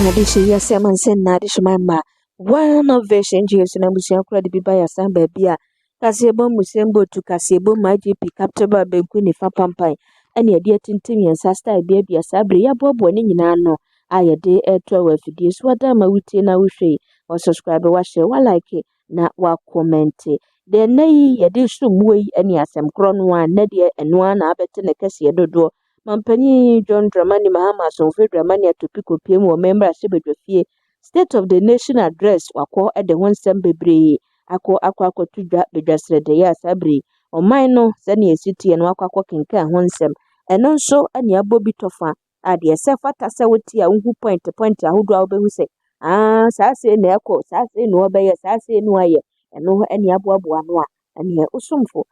Addition, yes, I'm saying addition, my one of vision, James and Amusia credit be by a son, baby. Casebo Musembo to Casebo, my GP, capture by Benkuni Fapampai, and your dear Tintin and Sasta, baby, a sabri, a bob winning in anno. I a day at 12 days, what am I with in our way, or subscriber was show, I like it, not what comment. Then nay, a dish to way, any as some cron one, Nadia, and one abbot in a cassia do. Mampani John Dramani Mahama so fe Dramani to pick up him or member Sibedwafie State of the Nation address wako at the one sem bebre ako to bedwasre de ya sabri o no sani city and wako kinka honsem eno nso ani abobi tofa ade se fata se woti a unhu point ahodo a obehu se saa se na ekọ saa se no obeye saa se no aye eno ani aboabo ano a ani usumfo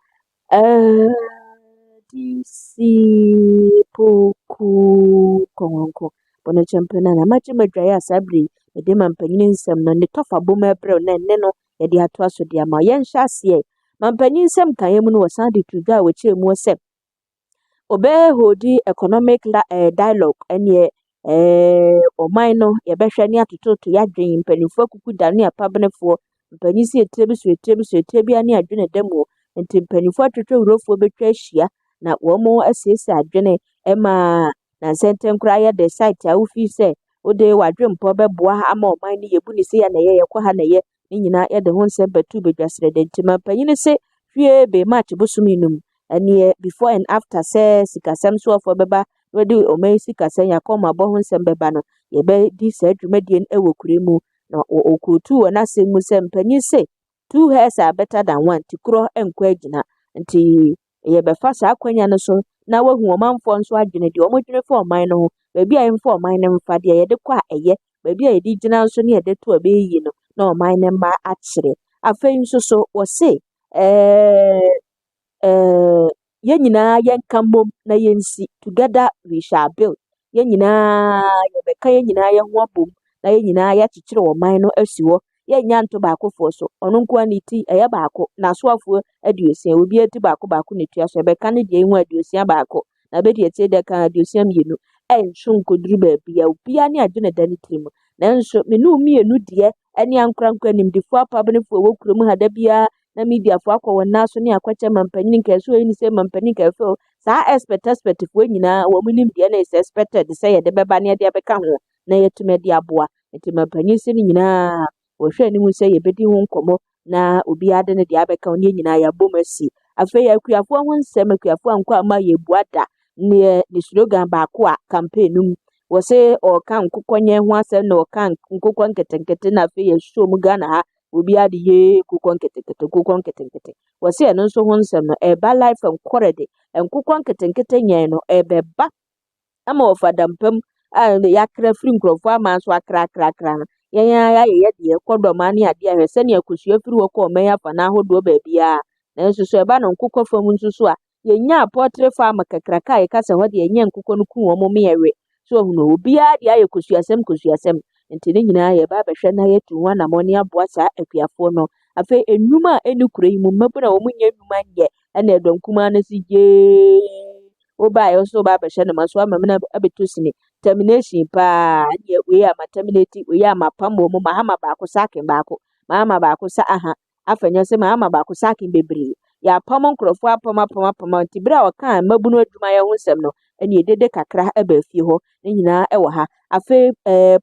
Poku konko bono champena na machi medwaya sabri de mampanyin nsem no ne tofa boma ebre na ne no ye de ato aso de ama ye nhya ase mampanyin nsem kan yemu no wasan de tuga we chemu se obe hodi economic dialogue ene oman no ye behwe ne atototo ya dwen mpanifo akuku da ne apabnefo mpanyin se etrebi ani adwene demo nti mpanifo atotwo urofo betwa ahia na womo asiesi adwene ema na senten kura ya the site a ufi se ode wadwempo beboa ama oman ni yebu ni se ya na ye kwa ha na ye ni nyina ye de ho nsem betu bedwasre de ntima panyin se hwie be match bosuminum ene before and after se sikasem so ofo beba wedi oman sikasem ya koma bo ho nsem beba no ye be di se dwumadie ewo kuremu na okutu na se mu se panyin se two hairs are better than one tikro enkwa agina nti ye be fa sa akwanya no so na wahu omanfo nso adwene de omodwene fo oman no ho baabi a yemfo oman no mfa de ye de kwa eye baabi a ye di gina nso ne ye de to abeyi no na oman no ma akire afei nso so wo se ye nyina yenkambom na yensi together we shall build ye nyina ye be ka ye nyina ye ho abom na ye nyina ya kikire oman no asiwo ye nya nto baako fo so ono nko ani ti eye baako na so afo aduosia obi ati baako ne tua so be ka ne de hu aduosia baako na be de tie de ka aduosia mienu enso nkoduru ba bia obi ani adwene dani trimu na enso me no mienu de ani ankranko animdifo apabnefo wo kurom hada bia na media fo akọ wona so ne akwache mampanyin nkeso eni se mampanyin kefo sa expect fo nyina wo munim de na is expected say ye de beba ne de beka ho na yetume de aboa enti mampanyin se nyina wo hwe ni mu se ye bedi ho nkomo na obi ade ne de abeka onye nyina ya bomasi afa ya kuafo ho nsem kuafo anko ama ye buada ne slogan ba ko a campaign num wo se o kan kokonye ho asem na o kan nkokon ketenkete na afa ya show mu Ghana ha obi ade ye kokon ketenkete wo se no so ho nsem no e ba life enkorede enkokon ketenkete nyen no e beba ama ofadampam a ya kra free nkrofo ama so akra no ya de kodoma ne ade a hwese ne akusua firi wo ko men afa na hodo ba bia na nso so e ba no nkokọ fam nso so a yenya portrait farm kakraka ye kasa ho de yenya nkokọ no ku wo mo meyewe so hu no obi a de aye kusuasem nti ne nyina ye ba behwe na ye tu ho na mo ne aboa sa akuafo no afa enuma eni kura yi mu mabuna wo munya enuma nye na edom kuma na si je oba yo so ba behwe na maso amamna abetosini termination pa ye we am terminate we am pambo mo Mahama ba ko sakin ba ko Mahama ba ko sa aha afanya se Mahama ba ko sakin bebre ya pamon krofo apama tibra o kan mabunu adwuma ye ho nsem no ene edede kakra aba fie ho ne nyina e wo ha afi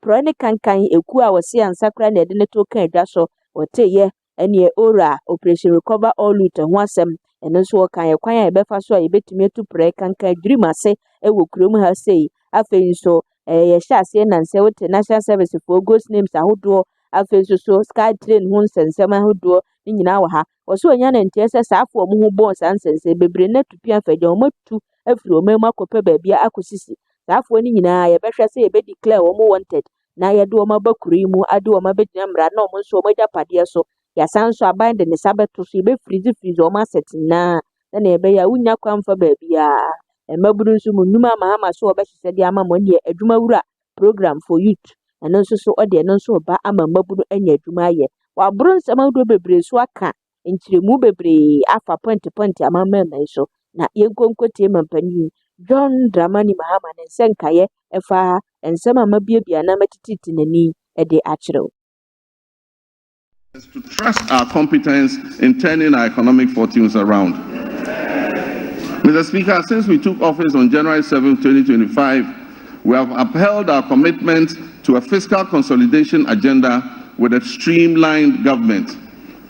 pro ne kankan eku a wose ansakra na ede ne to kan adwa so wote ye ene ora operation recover all loot ho asem ene so kan ye kwan ye befa so ye betumi atu pre kankan dream ase e wo kurom ha sei afi so ye hyase na nse wote national service for ghost names ahodo afi so sky train ho nsensem ahodo ni nyina wa ha oso anya na ntie se saafo mo ho bon sansense bebre na tupi afagya o matu afiri o mema kope ba bia akosisi saafo ni nyina ye behwe se ye be declare o mo wanted na ye do o mabakuri mu ade o mabegyina mra na o mo nso o magyapade so ya sanso aban de ne sabeto so be freeze o ma set na ye be ya unya kwamfa ba bia emaburu nso mu numa Mahama so obehye de ama mo ne adwuma wura program for youth eno nso so ode no nso ba ama maburu anya adwuma ye wa buru nsama do bebre so aka nchiremu bebre afa point amama so na yenkonkotie mampanyi John Dramani Mahama ne nsenkaye efa ensema mabiebia na matititi nani de akyerɛw. To trust our competence in turning our economic fortunes around. Mr. Speaker, since we took office on January 7, 2025, we have upheld our commitment to a fiscal consolidation agenda with a streamlined government.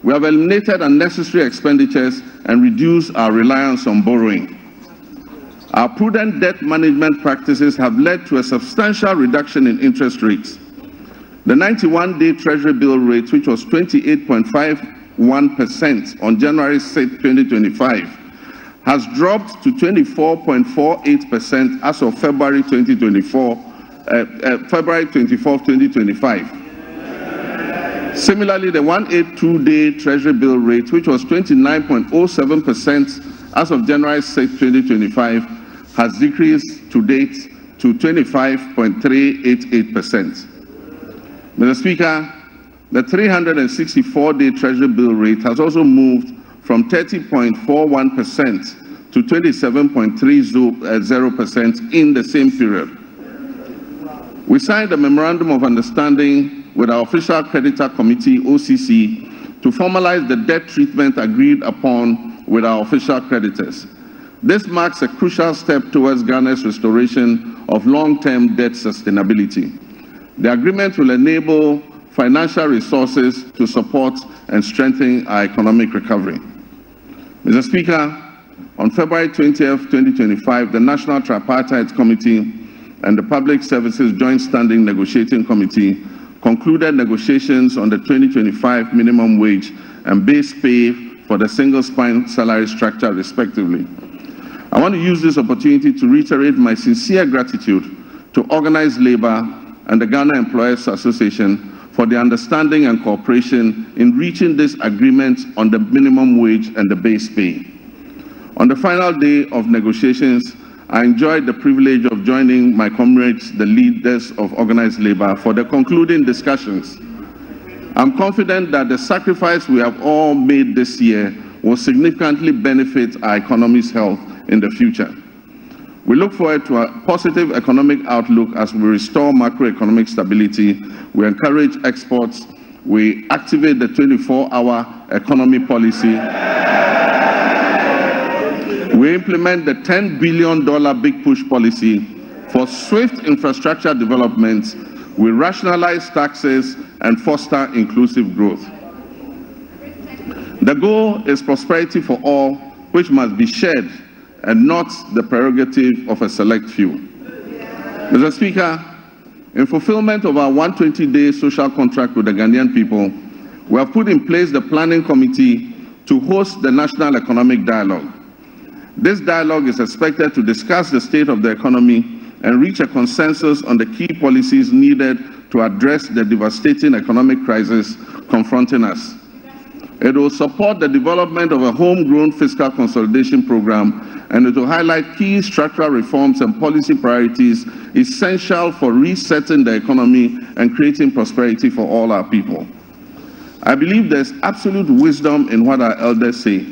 We have eliminated unnecessary expenditures and reduced our reliance on borrowing. Our prudent debt management practices have led to a substantial reduction in interest rates. The 91-day Treasury bill rate, which was 28.51% on January 6, 2025, has dropped to 24.48% as of February 24, 2025. Similarly, the 182-day Treasury bill rate, which was 29.07% as of January 6, 2025, has decreased to date to 25.388%. Mr. Speaker, the 364-day Treasury bill rate has also moved from 30.41% to 27.30% in the same period. We signed a memorandum of understanding with our official creditor committee, OCC, to formalize the debt treatment agreed upon with our official creditors. This marks a crucial step towards Ghana's restoration of long-term debt sustainability. The agreement will enable financial resources to support and strengthen our economic recovery. Mr. Speaker, on February 20th, 2025, the National Tripartite Committee and the Public Services Joint Standing Negotiating Committee concluded negotiations on the 2025 minimum wage and base pay for the single spine salary structure, respectively. I want to use this opportunity to reiterate my sincere gratitude to organized labor and the Ghana Employers Association for the understanding and cooperation in reaching this agreement on the minimum wage and the base pay. On the final day of negotiations, I enjoyed the privilege of joining my comrades, the leaders of organized labor, for the concluding discussions. I'm confident that the sacrifice we have all made this year will significantly benefit our economy's health in the future. We look forward to a positive economic outlook as we restore macroeconomic stability, we encourage exports, we activate the 24-hour economy policy, we implement the $10 billion Big Push policy for swift infrastructure development, we rationalize taxes and foster inclusive growth. The goal is prosperity for all, which must be shared and not the prerogative of a select few. Mr. Speaker, in fulfillment of our 120-day social contract with the Ghanaian people, we have put in place the Planning Committee to host the National Economic Dialogue. This dialogue is expected to discuss the state of the economy and reach a consensus on the key policies needed to address the devastating economic crisis confronting us. It will support the development of a homegrown fiscal consolidation program, and it will highlight key structural reforms and policy priorities essential for resetting the economy and creating prosperity for all our people. I believe there's absolute wisdom in what our elders say,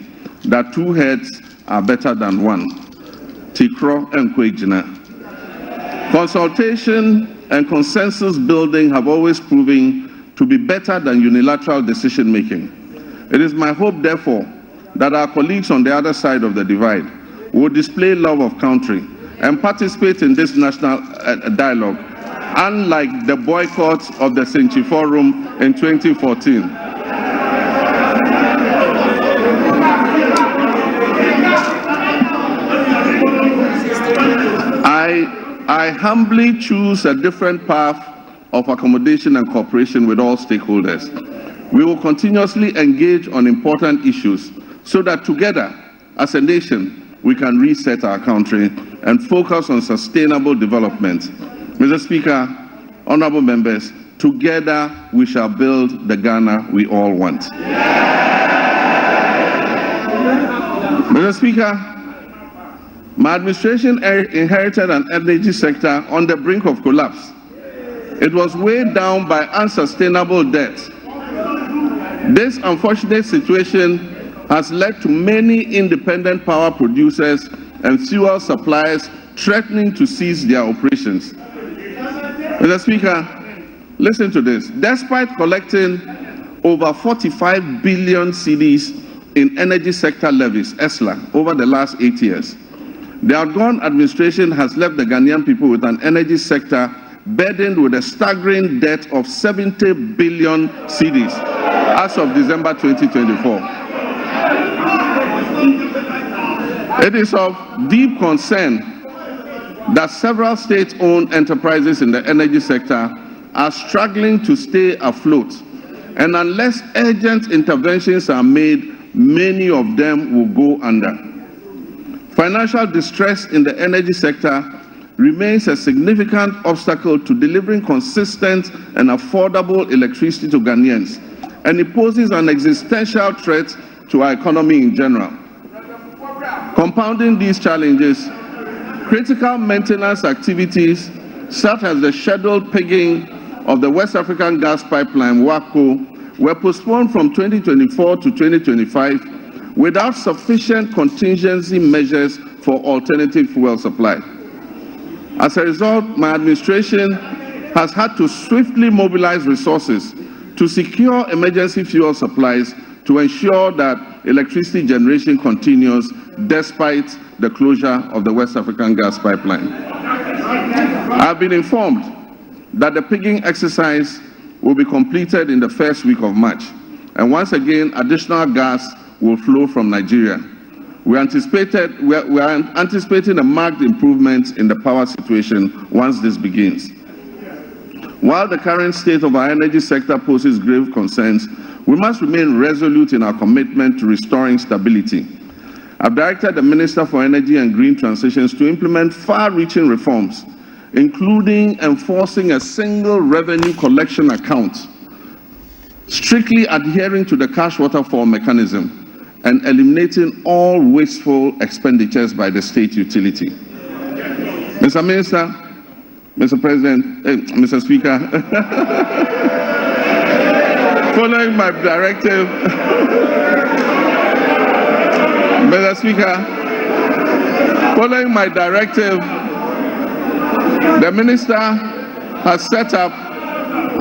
that two heads are better than one. Tikro and Kwejina. Consultation and consensus building have always proven to be better than unilateral decision making. It is my hope, therefore, that our colleagues on the other side of the divide will display love of country and participate in this national dialogue, unlike the boycott of the Senchi Forum in 2014. I humbly choose a different path of accommodation and cooperation with all stakeholders. We will continuously engage on important issues so that together, as a nation, we can reset our country and focus on sustainable development. Mr. Speaker, honorable members, together we shall build the Ghana we all want. Mr. Speaker, my administration inherited an energy sector on the brink of collapse. It was weighed down by unsustainable debt. This unfortunate situation has led to many independent power producers and fuel suppliers threatening to cease their operations. Mr. Speaker, listen to this. Despite collecting over 45 billion cedis in energy sector levies, ESLA, over the last 8 years, the outgone administration has left the Ghanaian people with an energy sector burdened with a staggering debt of 70 billion cedis as of December 2024. It is of deep concern that several state-owned enterprises in the energy sector are struggling to stay afloat, and unless urgent interventions are made, many of them will go under. Financial distress in the energy sector remains a significant obstacle to delivering consistent and affordable electricity to Ghanaians, and it poses an existential threat to our economy in general. Compounding these challenges, critical maintenance activities such as the scheduled pigging of the West African gas pipeline, WACO, were postponed from 2024 to 2025 without sufficient contingency measures for alternative fuel supply. As a result, my administration has had to swiftly mobilize resources to secure emergency fuel supplies to ensure that electricity generation continues despite the closure of the West African gas pipeline. I have been informed that the pigging exercise will be completed in the first week of March, and once again, additional gas will flow from Nigeria. We are anticipating a marked improvement in the power situation once this begins. While the current state of our energy sector poses grave concerns, we must remain resolute in our commitment to restoring stability. I've directed the Minister for Energy and Green Transitions to implement far-reaching reforms, including enforcing a single revenue collection account, strictly adhering to the cash waterfall mechanism, and eliminating all wasteful expenditures by the state utility. Mr. Minister, Mr. President, Mr. Speaker, following my directive, Mr. Speaker, following my directive, the Minister has set up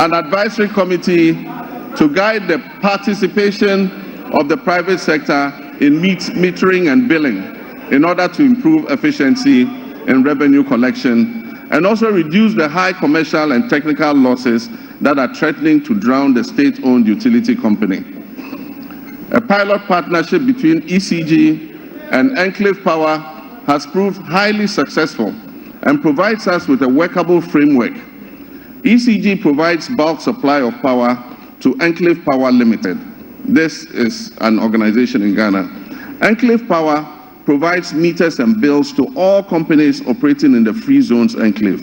an advisory committee to guide the participation of the private sector in metering and billing in order to improve efficiency in revenue collection and also reduce the high commercial and technical losses that are threatening to drown the state-owned utility company. A pilot partnership between ECG and Enclave Power has proved highly successful and provides us with a workable framework. ECG provides bulk supply of power to Enclave Power Limited. This is an organization in Ghana. Enclave Power provides meters and bills to all companies operating in the free zones enclave,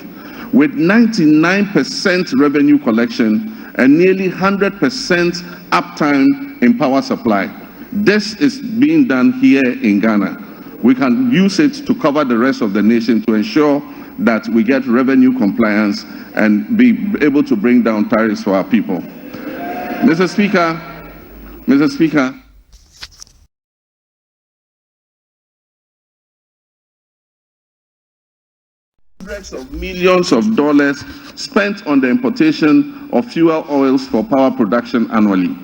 with 99% revenue collection and nearly 100% uptime in power supply. This is being done here in Ghana. We can use it to cover the rest of the nation to ensure that we get revenue compliance and be able to bring down tariffs for our people. Mr. Speaker, hundreds of millions of dollars spent on the importation of fuel oils for power production annually.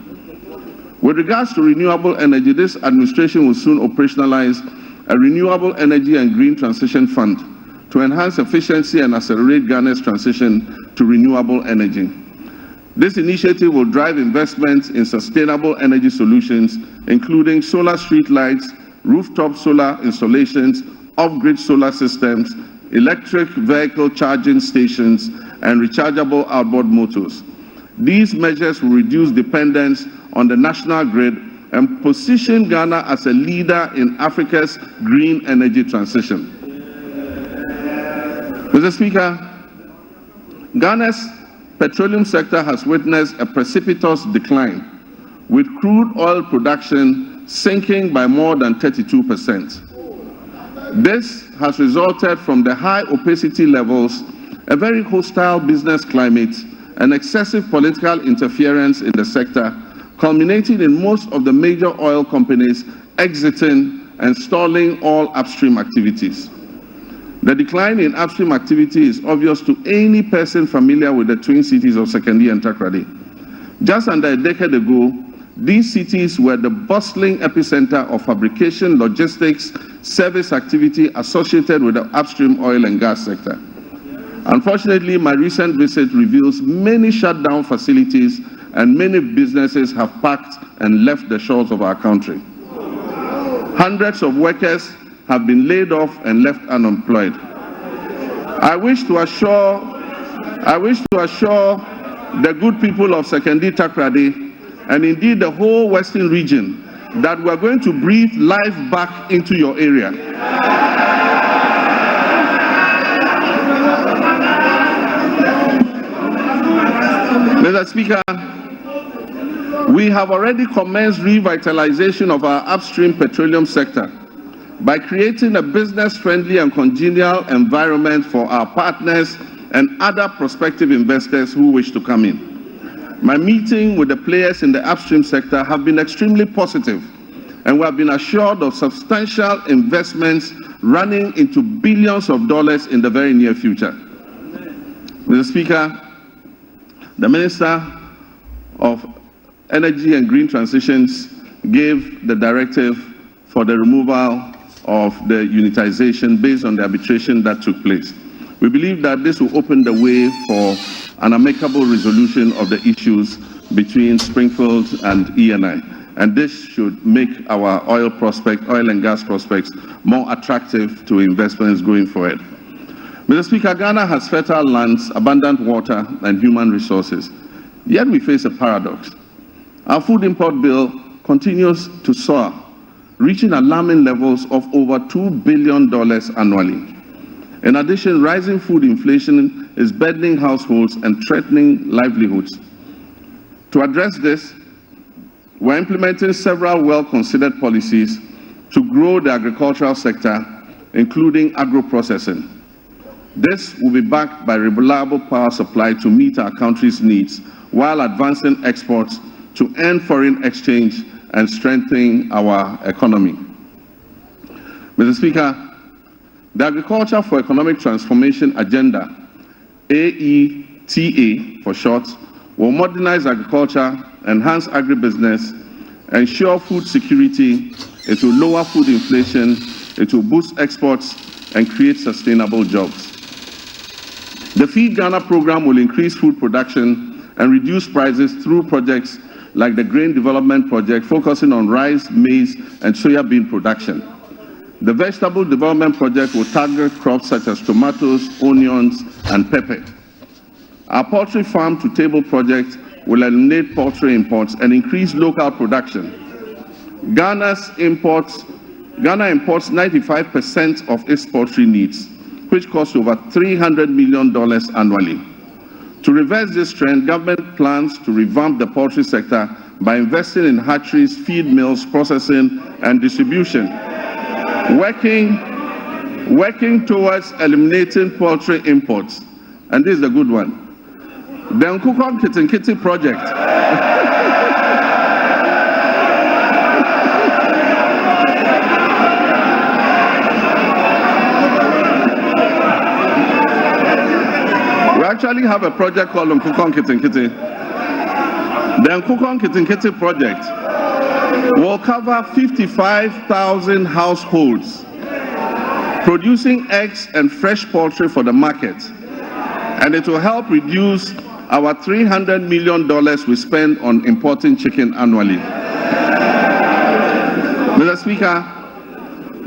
With regards to renewable energy, this administration will soon operationalize a renewable energy and green transition fund to enhance efficiency and accelerate Ghana's transition to renewable energy. This initiative will drive investments in sustainable energy solutions, including solar street lights, rooftop solar installations, off-grid solar systems, electric vehicle charging stations, and rechargeable outboard motors. These measures will reduce dependence on the national grid and position Ghana as a leader in Africa's green energy transition. Mr. Speaker, Ghana's petroleum sector has witnessed a precipitous decline, with crude oil production sinking by more than 32%. This has resulted from the high opacity levels, a very hostile business climate, and excessive political interference in the sector, culminating in most of the major oil companies exiting and stalling all upstream activities. The decline in upstream activity is obvious to any person familiar with the twin cities of Sekondi and Takoradi. Just under a decade ago, these cities were the bustling epicenter of fabrication, logistics, service activity associated with the upstream oil and gas sector. Unfortunately, my recent visit reveals many shut down facilities and many businesses have packed and left the shores of our country. Hundreds of workers have been laid off and left unemployed. I wish to assure the good people of Sekondi Takoradi and indeed the whole Western region that we are going to breathe life back into your area. Mr. Speaker, we have already commenced revitalization of our upstream petroleum sector by creating a business-friendly and congenial environment for our partners and other prospective investors who wish to come in. My meeting with the players in the upstream sector have been extremely positive, and we have been assured of substantial investments running into billions of dollars in the very near future. Mr. Speaker, the Minister of Energy and Green Transitions gave the directive for the removal of the unitization based on the arbitration that took place. We believe that this will open the way for an amicable resolution of the issues between Springfield and ENI, and this should make our oil and gas prospects more attractive to investments going forward. Mr. Speaker, Ghana has fertile lands, abundant water, and human resources. Yet we face a paradox. Our food import bill continues to soar, reaching alarming levels of over $2 billion annually. In addition, rising food inflation is burdening households and threatening livelihoods. To address this, we're implementing several well-considered policies to grow the agricultural sector, including agro-processing. This will be backed by reliable power supply to meet our country's needs while advancing exports to earn foreign exchange and strengthening our economy. Mr. Speaker, the Agriculture for Economic Transformation Agenda, AETA for short, will modernize agriculture, enhance agribusiness, ensure food security, it will lower food inflation, it will boost exports, and create sustainable jobs. The Feed Ghana program will increase food production and reduce prices through projects like the Grain Development Project, focusing on rice, maize, and soya bean production. The Vegetable Development Project will target crops such as tomatoes, onions, and pepper. Our Poultry Farm to Table project will eliminate poultry imports and increase local production. Ghana imports 95% of its poultry needs, which costs over $300 million annually. To reverse this trend, government plans to revamp the poultry sector by investing in hatcheries, feed mills, processing, and distribution, working towards eliminating poultry imports. And this is a good one. The Nkukong Kitinkiti project. We actually have a project called Nkukong Kitinkiti. The Nkukong Kitinkiti project will cover 55,000 households producing eggs and fresh poultry for the market, and it will help reduce our $300 million we spend on importing chicken annually. Mr. Speaker,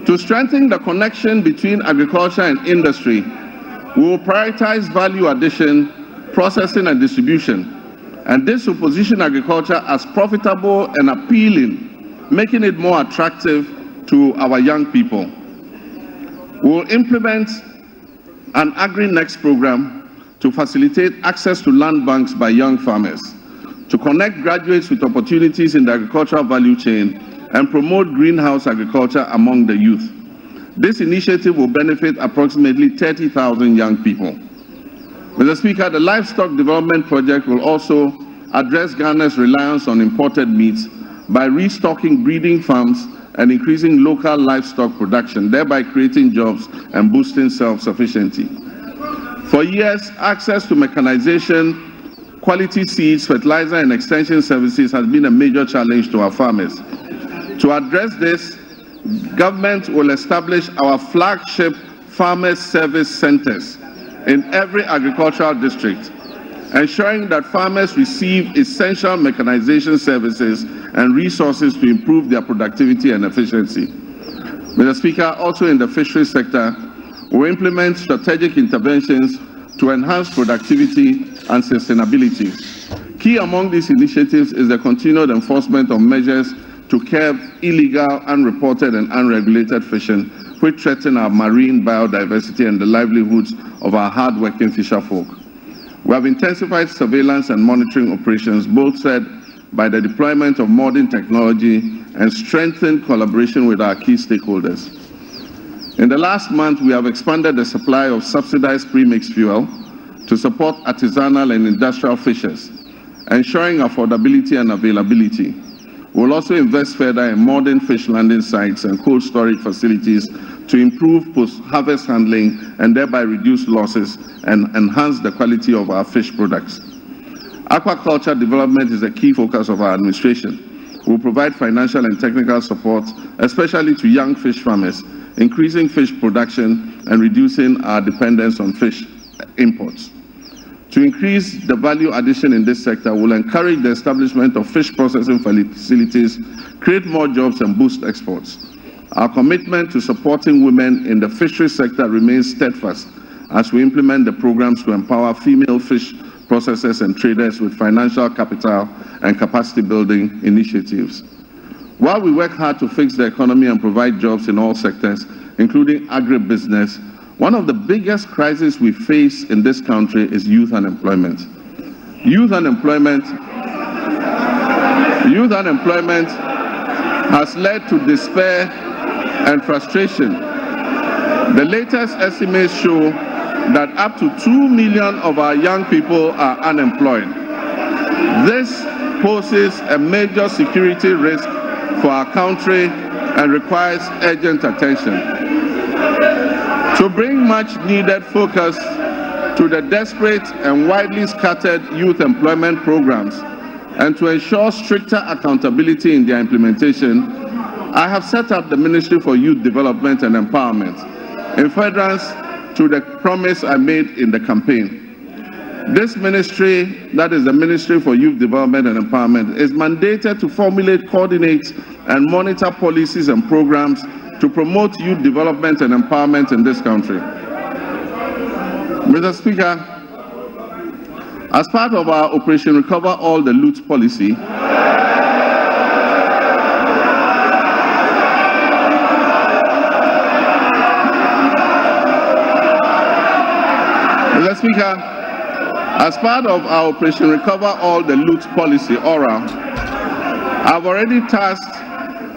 to strengthen the connection between agriculture and industry, we will prioritize value addition, processing, and distribution, and this will position agriculture as profitable and appealing, making it more attractive to our young people. We will implement an Agri-Next program to facilitate access to land banks by young farmers, to connect graduates with opportunities in the agricultural value chain, and promote greenhouse agriculture among the youth. This initiative will benefit approximately 30,000 young people. Mr. Speaker, the Livestock Development Project will also address Ghana's reliance on imported meats by restocking breeding farms and increasing local livestock production, thereby creating jobs and boosting self-sufficiency. For years, access to mechanization, quality seeds, fertilizer, and extension services has been a major challenge to our farmers. To address this, government will establish our flagship farmers service centers in every agricultural district, ensuring that farmers receive essential mechanization services and resources to improve their productivity and efficiency. Mr. Speaker, also in the fisheries sector, we implement strategic interventions to enhance productivity and sustainability. Key among these initiatives is the continued enforcement of measures to curb illegal, unreported, and unregulated fishing, which threaten our marine biodiversity and the livelihoods of our hard-working fisherfolk. We have intensified surveillance and monitoring operations, bolstered by the deployment of modern technology and strengthened collaboration with our key stakeholders. In the last month, we have expanded the supply of subsidized premixed fuel to support artisanal and industrial fishers, ensuring affordability and availability. We will also invest further in modern fish landing sites and cold storage facilities to improve post-harvest handling and thereby reduce losses and enhance the quality of our fish products. Aquaculture development is a key focus of our administration. We will provide financial and technical support, especially to young fish farmers, increasing fish production and reducing our dependence on fish imports. To increase the value addition in this sector, we'll encourage the establishment of fish processing facilities, create more jobs, and boost exports. Our commitment to supporting women in the fisheries sector remains steadfast as we implement the programs to empower female fish processors and traders with financial capital and capacity building initiatives. While we work hard to fix the economy and provide jobs in all sectors, including agribusiness, one of the biggest crises we face in this country is youth unemployment. Youth unemployment has led to despair and frustration. The latest estimates show that up to 2 million of our young people are unemployed. This poses a major security risk for our country and requires urgent attention. To bring much needed focus to the desperate and widely scattered youth employment programs and to ensure stricter accountability in their implementation, I have set up the Ministry for Youth Development and Empowerment in furtherance to the promise I made in the campaign. This ministry, that is the Ministry for Youth Development and Empowerment, is mandated to formulate, coordinate, and monitor policies and programs to promote youth development and empowerment in this country. Mr. Speaker, as part of our Operation Recover All the Loot policy, Mr. Speaker, as part of our Operation Recover All the Loot policy, ORA, I've already tasked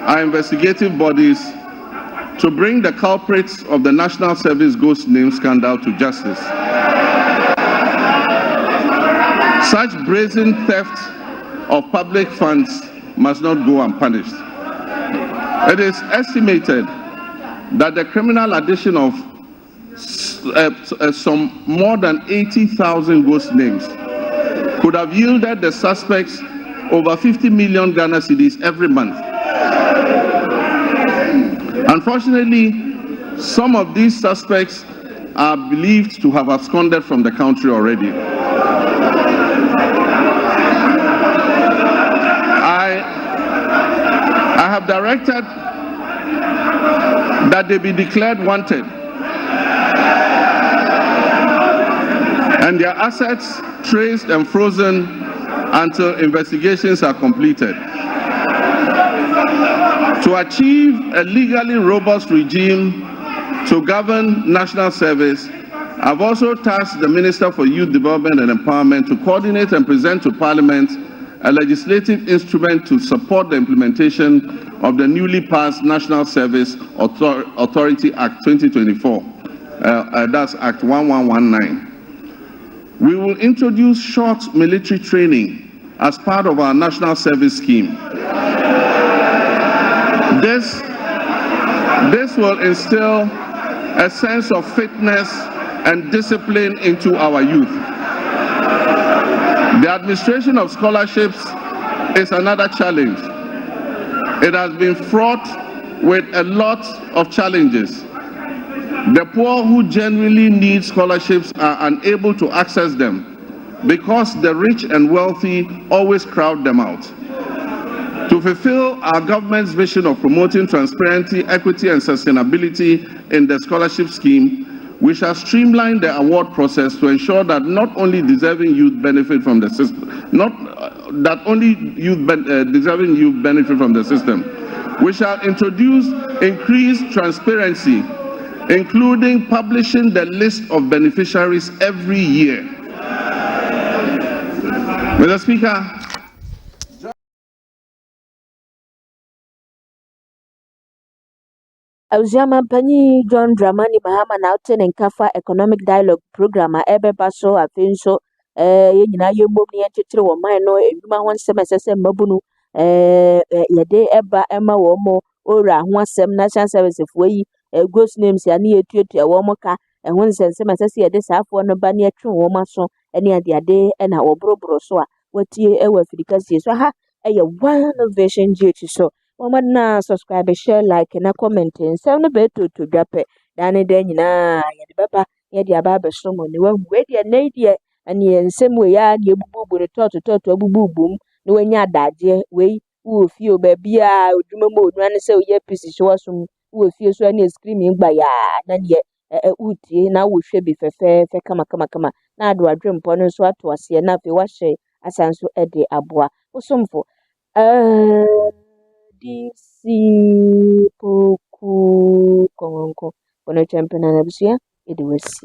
our investigative bodies to bring the culprits of the National Service ghost name scandal to justice. Such brazen theft of public funds must not go unpunished. It is estimated that the criminal addition of some more than 80,000 ghost names could have yielded the suspects over 50 million Ghana cedis every month. Unfortunately, some of these suspects are believed to have absconded from the country already. I have directed that they be declared wanted and their assets traced and frozen until investigations are completed. To achieve a legally robust regime to govern national service, I've also tasked the Minister for Youth Development and Empowerment to coordinate and present to Parliament a legislative instrument to support the implementation of the newly passed National Service Authority Act 2024, that's Act 1119. We will introduce short military training as part of our national service scheme. This will instill a sense of fitness and discipline into our youth. The administration of scholarships is another challenge. It has been fraught with a lot of challenges. The poor who genuinely need scholarships are unable to access them because the rich and wealthy always crowd them out. To fulfill our government's vision of promoting transparency, equity, and sustainability in the scholarship scheme, we shall streamline the award process to ensure that not only deserving youth benefit from the system, deserving youth benefit from the system. We shall introduce increased transparency, including publishing the list of beneficiaries every year. Mr. Speaker, Ausiama Pani John Dramani Mahama na ote nkafa economic dialogue program a ebeba so afei nso ye nyina ye mbom ne chekyere wo man no edwuma ho nsem esese mabunu yede eba ema wo mo ora ho asem national service fo yi ghost names ya ne yetuatua wo mo ka ho nsem esese yede saafo no ba ne atwe wo maso ene ade na wo boroboro so a watie ewa fidikasi so ha eye one vision GH so Mama na subscribe, share, like, na comment. Nsɛm no bɛyɛ to dwapɛ. Da ne da nyinaa yɛde bɛba yɛde aba abɛso mo ne wahu deɛ na deɛ ɛne nsɛm wei a ne ebububu ne tɔtɔ abububu mu ne wanya adagye wei wo fie baabi a odwuma mu onua ne sɛ oyɛ pisi hye wasom wo fie so na screen gba ya na ne utie na wo hwɛ bi fɛfɛɛfɛ kama na ado adwempɔ no so ato aseɛ na afei wahyɛ asanso de aboa osomfo DC Poku Kongo Kono Champion and Abusia, it was